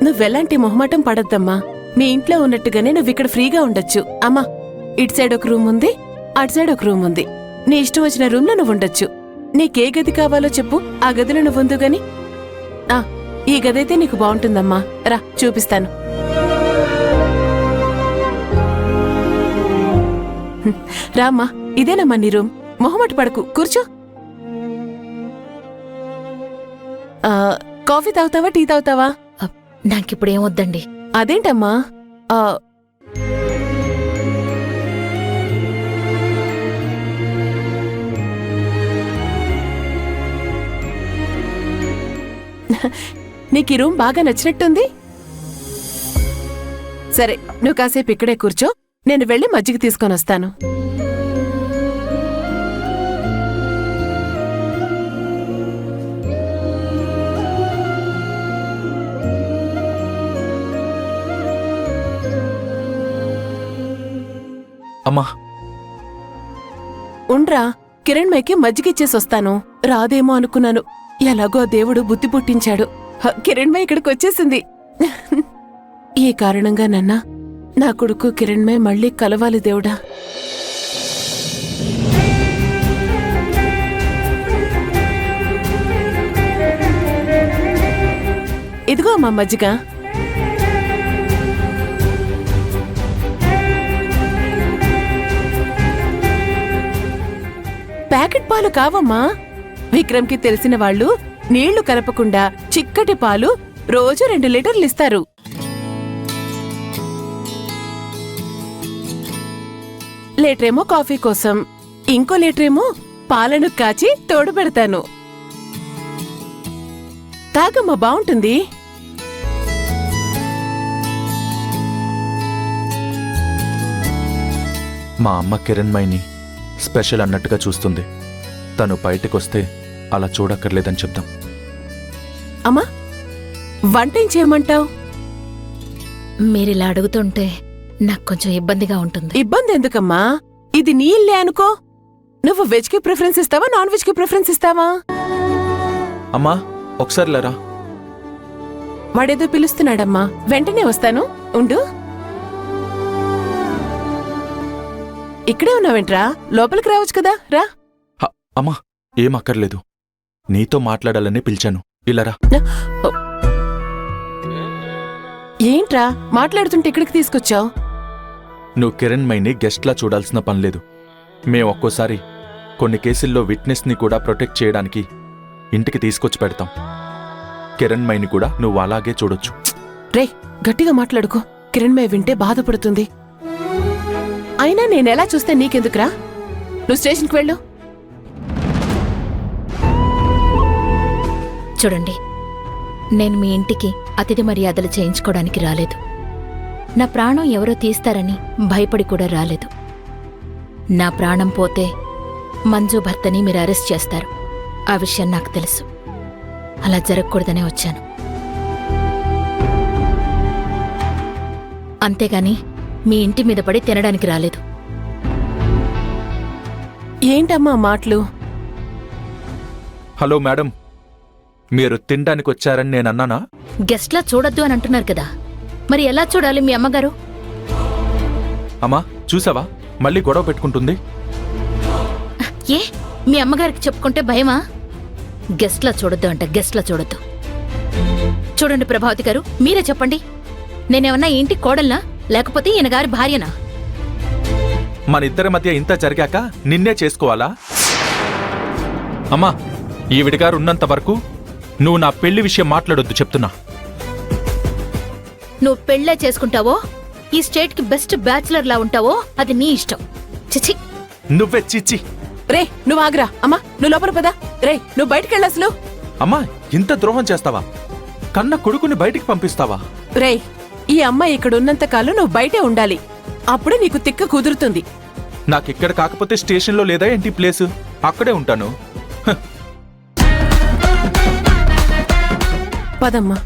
నువ్వెలాంటి మొహమాటం పడద్దమ్మా. మీ ఇంట్లో ఉన్నట్టుగానే నువ్విక్కడ ఫ్రీగా ఉండొచ్చు. అమ్మా, ఇటు సైడ్ ఒక రూమ్ ఉంది, అటు సైడ్ ఒక రూమ్ ఉంది. నీ ఇష్టం వచ్చిన రూమ్ లో నువ్వు ఉండొచ్చు. నీకే గది కావాలో చెప్పు, ఆ గదిలో నువ్వుందు గాని. ఈ గదైతే నీకు బాగుంటుందమ్మా. రా, చూపిస్తాను. రామ్మా, ఇదేనమ్మా నీ రూమ్. మొహమాట పడకు, కూర్చో. కాఫీ తాగుతావా, టీ తాగుతావా? నాకిప్పుడేం వద్దండి. అదేంటమ్మా? నీకు ఈ రూమ్ బాగా నచ్చినట్టుంది. సరే, నువ్వు కాసేపు ఇక్కడే కూర్చో, నేను వెళ్ళి మజ్జిగ తీసుకొని వస్తాను. అమ్మా, ఉండ్రా, కిరణ్మయ్యకి మజ్జిగిచ్చేసి వస్తాను. రాదేమో అనుకున్నాను. ఎలాగో దేవుడు బుద్ధి పుట్టించాడు. కిరణ్మయ్య ఇక్కడికి వచ్చేసింది. ఈ కారణంగా నన్నా నా కొడుకు కిరణ్మయ్య మళ్ళీ కలవాలి దేవుడా. ఇదిగో అమ్మా మజ్జిగ. ప్యాకెట్ పాలు కావమ్మా. విక్రమ్కి తెలిసిన వాళ్ళు నీళ్లు కలపకుండా చిక్కటి పాలు రోజు 2 లీటర్లు ఇస్తారు. లీటరేమో కాఫీ కోసం, ఇంకో లీటరేమో పాలను కాచి తోడు పెడతాను. తాగమ్మా, బావుంటుంది. మా అమ్మ కిరణ్మయిని స్పెషల్ అన్నట్టుగా చూస్తుంది. తను బయటకొస్తే అలా చూడక్కర్లేదని చెప్తాం. అమ్మా, వంటేం చేయమంటావు? మీరిలా అడుగుతుంటే నాకు కొంచెం ఇబ్బందిగా ఉంటుంది. ఇబ్బంది ఎందుకమ్మా? ఇది నీ ఇల్లే అనుకో. నువ్వు వెజ్ కి ప్రిఫరెన్స్ ఇస్తావా, నాన్ వెజ్ కి ప్రిఫరెన్స్ ఇస్తావా? అమ్మా, ఒకసారి లేరా. వాడేదో పిలుస్తున్నాడమ్మా, వెంటనే వస్తాను, ఉండు. ఇక్కడే ఉన్నావేంట్రా? లోపలికి రావచ్చు కదా, రా. అమ్మా, ఏం అక్కర్లేదు. నీతో మాట్లాడాలని పిలిచాను, ఇలారా. ఏంట్రా మాట్లాడుతుంటే ఇక్కడికి తీసుకొచ్చావు? నువ్వు కిరణ్మయిని గెస్ట్లా చూడాల్సిన పనిలేదు. మేం ఒక్కోసారి కొన్ని కేసుల్లో విట్నెస్ని కూడా ప్రొటెక్ట్ చేయడానికి ఇంటికి తీసుకొచ్చి పెడతాం. కిరణ్మయిని కూడా నువ్వు అలాగే చూడొచ్చు. రే, గట్టిగా మాట్లాడుకో. కిరణ్మయ్య వింటే బాధపడుతుంది. అయినా నేనెలా చూస్తే నీకెందుకురా? నువ్వు స్టేషన్కి వెళ్ళు. చూడండి, నేను మీ ఇంటికి అతిథి మర్యాదలు చేయించుకోవడానికి రాలేదు. నా ప్రాణం ఎవరో తీస్తారని భయపడి కూడా రాలేదు. నా ప్రాణం పోతే మంజు భర్తని మీరు అరెస్ట్ చేస్తారు. ఆ విషయం నాకు తెలుసు. అలా జరగకూడదనే వచ్చాను. అంతేగాని మీ ఇంటి మీద పడి తినడానికి రాలేదు. ఏంటమ్మా మాటలు? హలో మేడం, మీరు తినడానికి వచ్చారని నేను అన్నానా? గెస్ట్లా చూడొద్దు అని అంటున్నారు కదా, మరి ఎలా చూడాలి మీ అమ్మగారు? అమ్మా, చూసావా మళ్ళీ గొడవ పెట్టుకుంటుంది. ఏ, మీ అమ్మగారికి చెప్పుకుంటే భయమా? గెస్ట్లా చూడొద్దు అంట, గెస్ట్లా చూడొద్దు. చూడండి ప్రభావతి గారు, మీరే చెప్పండి. నేనేమన్నా ఈ ఇంటి కోడల్నా, లేకపోతే ఈయన గారి భార్యనా? మన ఇద్దరి మధ్య ఇంత జరిగాక నిన్నే చేసుకోవాలా? అమ్మా, ఈవిడిగారు ఉన్నంత వరకు నువ్వు నా పెళ్లి విషయం మాట్లాడొద్దు చెప్తున్నా. నువ్వు పెళ్ళే చేసుకుంటావో, ఈ స్టేట్ కి బెస్ట్ బ్యాచులర్ లా ఉంటావో అది నీ ఇష్టం. చిచి, నువ్వే చిచ్చి. రే, నువ్వు ఆగ్రా. అమ్మా, నువ్వు లోపల పదా. రే, నువ్వు బయటికెళ్ళ అసలు. అమ్మా, ఇంత ద్రోహం చేస్తావా? కన్న కొడుకుని బయటికి పంపిస్తావా? రే, ఈ అమ్మాయి ఇక్కడ ఉన్నంత కాలం నువ్వు బయటే ఉండాలి. అప్పుడే నీకు తిక్క కుదురుతుంది. నాకిక్కడ కాకపోతే స్టేషన్లో లేదా ఏంటి ప్లేసు? అక్కడే ఉంటాను. పదమ్మా.